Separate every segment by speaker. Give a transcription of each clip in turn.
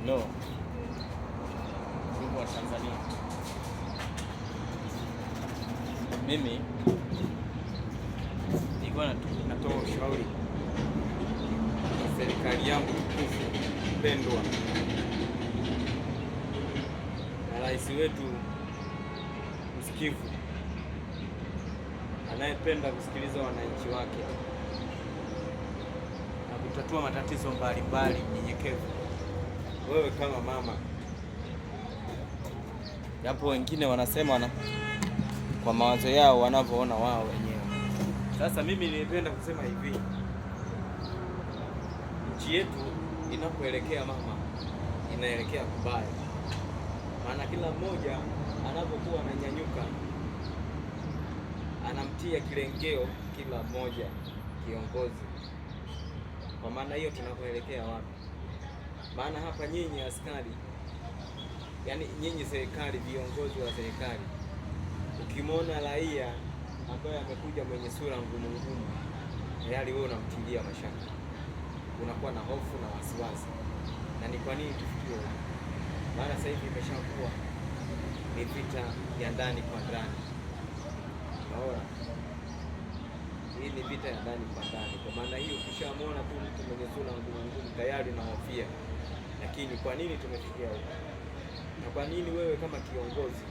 Speaker 1: No, ndugu wa Tanzania, mimi nilikuwa natoa ushauri kwa serikali yangu tukufu pendwa na rais wetu msikivu anayependa kusikiliza wananchi wake na kutatua matatizo mbalimbali mnyenyekevu. Wewe kama mama, japo wengine wanasema kwa mawazo yao wanavyoona wao wenyewe. Sasa mimi nilipenda kusema hivi, nchi yetu inapoelekea mama, inaelekea kubaya. Maana kila mmoja anapokuwa ananyanyuka anamtia kilengeo kila mmoja kiongozi. Kwa maana hiyo tunapoelekea wapi? Maana hapa nyinyi askari, yani nyinyi serikali, viongozi wa serikali, ukimwona raia ambaye amekuja mwenye sura ngumu ngumu, tayari wewe unamtilia mashaka, unakuwa na hofu na wasiwasi. Na ni kwa nini tufikie huko? Maana sasa hivi imeshakuwa ni vita ya ndani kwa ndani. Naona hii ni vita ya ndani kwa ndani. Kwa maana hiyo ukishamwona tu mtu mwenye sura ngumu ngumu, tayari unahofia. Lakini kwa nini tumefikia huko? Na kwa nini wewe kama kiongozi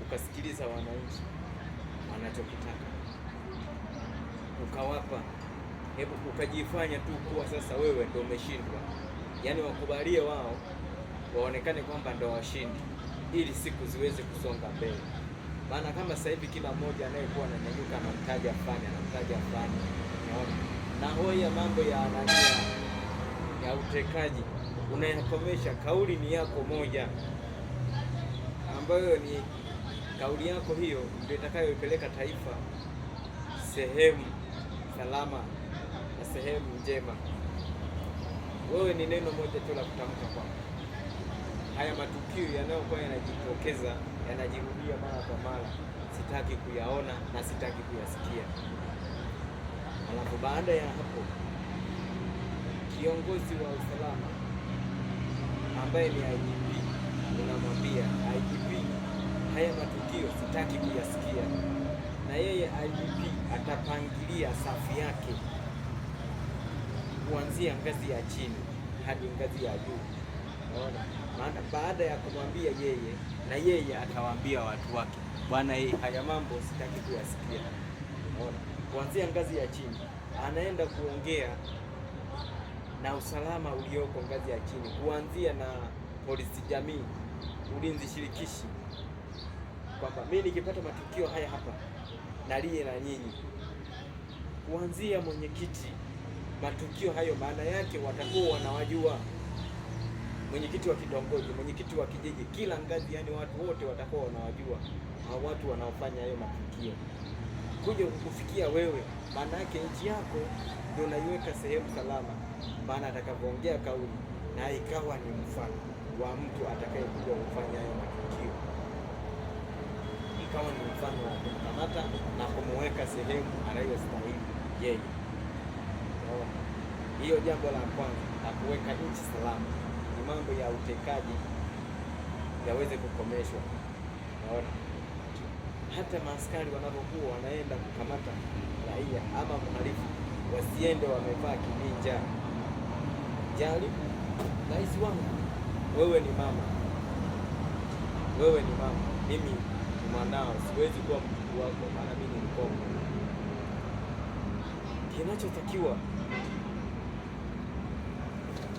Speaker 1: ukasikiliza wananchi wanachokitaka, ukawapa, hebu ukajifanya tu kuwa sasa wewe ndio umeshindwa, yaani wakubalie wao waonekane kwamba ndio washindi, ili siku ziweze kusonga mbele. Maana kama sasa hivi kila mmoja anayekuwa ananyanyuka anamtaja fulani, anamtaja fulani, unaona, na hoya mambo ya anania ya utekaji unayakomesha. Kauli ni yako moja, ambayo ni kauli yako hiyo ndio itakayoipeleka taifa sehemu salama na sehemu njema. Wewe ni neno moja tu la kutamka kwa haya matukio yanayokuwa yanajitokeza, yanajirudia mara kwa mara, sitaki kuyaona na sitaki kuyasikia. Alafu baada ya hapo, kiongozi wa usalama ambaye ni IGP unamwambia IGP, haya matukio sitaki kuyasikia, na yeye IGP atapangilia safu yake kuanzia ngazi ya chini hadi ngazi ya juu. Unaona? Maana baada ya kumwambia yeye, na yeye atawaambia watu wake, bwana, haya mambo sitaki kuyasikia. Unaona? Kuanzia ngazi ya chini anaenda kuongea na usalama ulioko ngazi ya chini, kuanzia na polisi jamii, ulinzi shirikishi, kwamba mimi nikipata matukio haya hapa nalie na nyinyi. Kuanzia mwenyekiti, matukio hayo maana yake watakuwa wanawajua, mwenyekiti wa kitongoji, mwenyekiti wa kijiji, kila ngazi, yani watu wote watakuwa wanawajua hao watu wanaofanya hayo matukio. Kuja kukufikia wewe, maana yake nchi yako ndio unaiweka sehemu salama. Maana atakapoongea kauli na ikawa ni mfano wa mtu atakayekuja kufanya hayo matukio, ikawa ni mfano wa kumkamata na kumuweka sehemu anayostahili yeye. Hiyo jambo la kwanza la kuweka nchi salama ni mambo ya utekaji yaweze kukomeshwa. Naona hata maaskari wanapokuwa wanaenda kukamata raia ama mhalifu, wasiende wamevaa kininja. Jaribu, rais wangu, wewe ni mama, wewe ni mama, mimi ni mwanao, siwezi kuwa mkuu wako, maana mimi ni mkongwe. Kinachotakiwa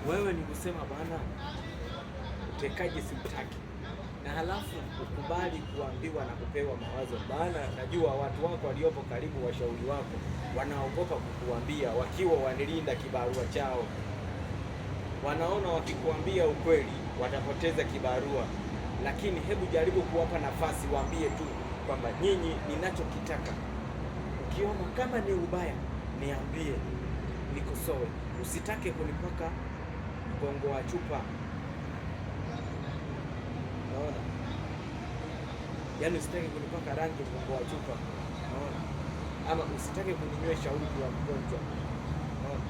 Speaker 1: wewe ni kusema bwana, utekaji simtaki, na halafu ukubali kuambiwa na kupewa mawazo. Maana najua watu wako waliopo karibu, washauri wako, wanaogopa kukuambia, wakiwa wanilinda kibarua chao. Wanaona wakikuambia ukweli watapoteza kibarua. Lakini hebu jaribu kuwapa nafasi, waambie tu kwamba nyinyi, ninachokitaka, ukiona kama ni ubaya niambie, nikosoe, usitake kunipaka mgongo wa chupa. Unaona? Yaani usitake kunipaka rangi mgongo wa chupa. Unaona? Ama usitake kuninywesha uji wa mgonjwa. Unaona?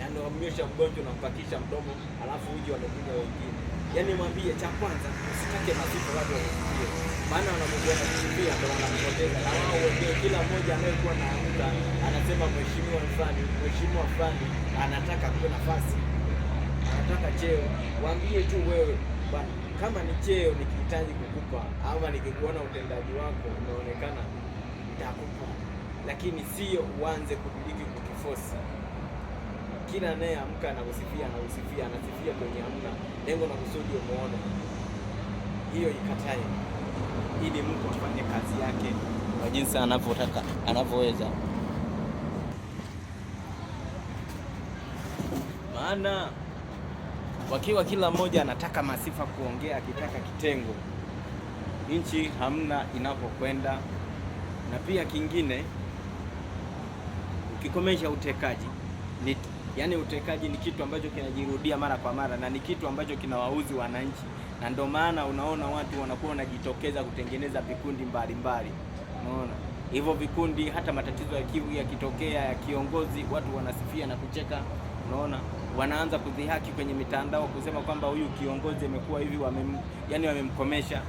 Speaker 1: anamnywesha mgonjwa, unampakisha mdomo, alafu uji wanakunywa wengine. Yaani mwambie cha kwanza usitake masifa watu wasifie, maana wanamwambia kusifia ndio wanampoteza, na wao wenyewe kila mmoja anayekuwa na amka anasema mheshimiwa fulani anataka kuwa nafasi, anataka cheo. Waambie tu wewe bwana, kama ni cheo nikihitaji kukupa ama nikikuona utendaji wako unaonekana nitakupa, lakini sio uanze kubiliki kukifosi. Kila anayeamka anakusifia anasifia kwenye hamna lengo na kusudi umuone. Hiyo ikatae, ili mtu afanye kazi yake kwa jinsi anavyotaka, anavyoweza. Maana wakiwa kila mmoja anataka masifa kuongea, akitaka kitengo, nchi hamna inapokwenda. Na pia kingine, ukikomesha utekaji yaani utekaji ni kitu ambacho kinajirudia mara kwa mara na ni kitu ambacho kinawauzi wananchi, na ndio maana unaona watu wanakuwa wanajitokeza kutengeneza vikundi mbalimbali. Unaona hivyo vikundi, hata matatizo ya kivu yakitokea ya kiongozi, watu wanasifia na kucheka. Unaona wanaanza kudhihaki kwenye mitandao kusema kwamba huyu kiongozi amekuwa hivi, wamemkomesha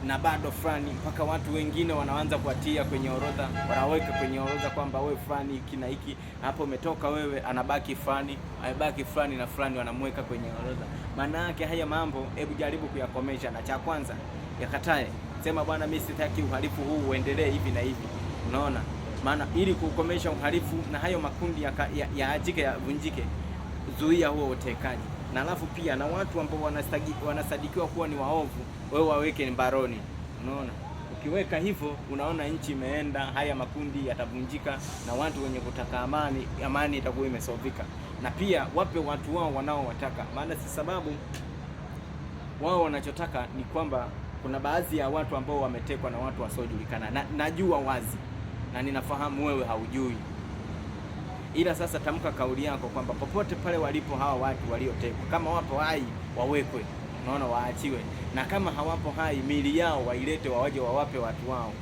Speaker 1: na bado fulani, mpaka watu wengine wanaanza kuatia kwenye orodha, wanaweka kwenye orodha kwamba wewe fulani kina hiki hapo umetoka wewe, anabaki fulani na fulani wanamweka kwenye orodha. Maana yake haya mambo, hebu jaribu kuyakomesha, na cha kwanza yakatae, sema bwana, mimi sitaki uhalifu huu uendelee hivi na hivi. Unaona, maana ili kukomesha uhalifu na hayo makundi yavunjike, zuia huo utekaji. Na alafu pia na watu ambao wanasadikiwa kuwa ni waovu, wewe waweke mbaroni. Unaona, ukiweka hivyo, unaona nchi imeenda, haya makundi yatavunjika, na watu wenye kutaka amani itakuwa imesovika. Na pia wape watu wao wanaowataka, maana si sababu wao wanachotaka ni kwamba kuna baadhi ya watu ambao wametekwa na watu wasiojulikana, na najua wazi na ninafahamu wewe haujui. Ila sasa tamka kauli yako kwamba popote pale walipo hawa watu waliotekwa, kama wapo hai wawekwe, unaona, waachiwe, na kama hawapo hai mili yao wailete, wawaje wawape watu wao.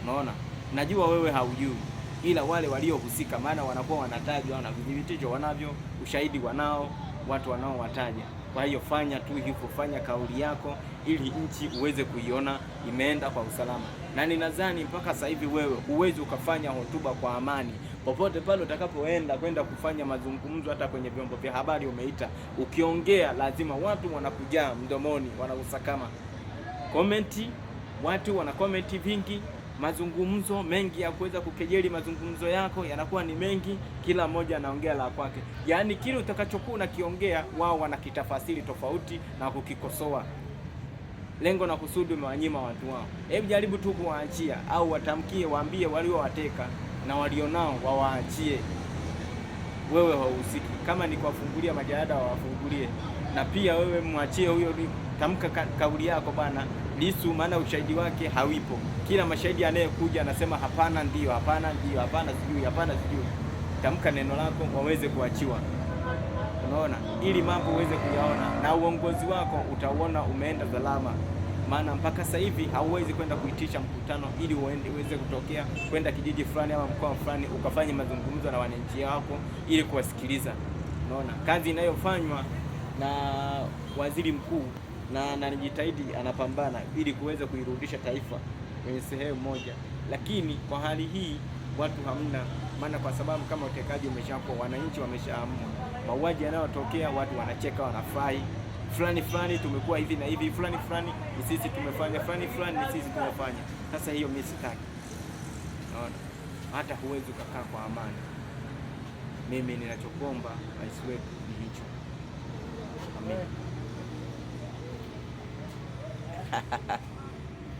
Speaker 1: Unaona, najua wewe haujui, ila wale waliohusika, maana wanakuwa wanatajwa na vidhibitisho, wanavyo ushahidi, wanao watu wanaowataja. Kwa hiyo fanya tu hivyo, fanya kauli yako ili nchi uweze kuiona imeenda kwa usalama. Na ninadhani mpaka sasa hivi wewe uweze ukafanya hotuba kwa amani popote pale utakapoenda kwenda kufanya mazungumzo, hata kwenye vyombo vya habari umeita, ukiongea lazima watu wanakujaa mdomoni, wanausakama komenti, watu wana komenti vingi, mazungumzo mengi ya kuweza kukejeli mazungumzo yako yanakuwa ni mengi, kila mmoja anaongea la kwake. Yaani kile utakachokuwa unakiongea wao wanakitafasiri tofauti na kukikosoa. Lengo na kusudi umewanyima watu wao. Hebu jaribu tu kuwaachia, au watamkie, waambie waliowateka na walionao wawaachie. Wewe hauhusiki. Kama ni kuwafungulia majalada wawafungulie, na pia wewe mwachie huyo. Tamka kauli yako bana Lissu, maana ushahidi wake hawipo. Kila mashahidi anayekuja anasema hapana ndio, hapana ndio, hapana sijui, hapana sijui. Tamka neno lako waweze kuachiwa. Unaona, ili mambo uweze kuyaona na uongozi wako utauona umeenda salama. Maana mpaka sasa hivi hauwezi kwenda kuitisha mkutano ili uweze kutokea kwenda kijiji fulani ama mkoa fulani ukafanya mazungumzo na wananchi wako ili kuwasikiliza. Unaona, kazi inayofanywa na waziri mkuu na anajitahidi, anapambana ili kuweza kuirudisha taifa kwenye sehemu moja, lakini kwa hali hii watu hamna. Maana kwa sababu kama utekaji umeshakuwa, wananchi wameshaamua, mauaji yanayotokea watu wanacheka, wanafurahi, fulani tumekuwa hivi na hivi, fulani ni sisi tumefanya, fulani ni sisi tumefanya. Sasa hiyo mimi sitaki. Unaona, hata huwezi kukaa kwa amani. Mimi ninachokuomba rais wetu ni hicho. Amen.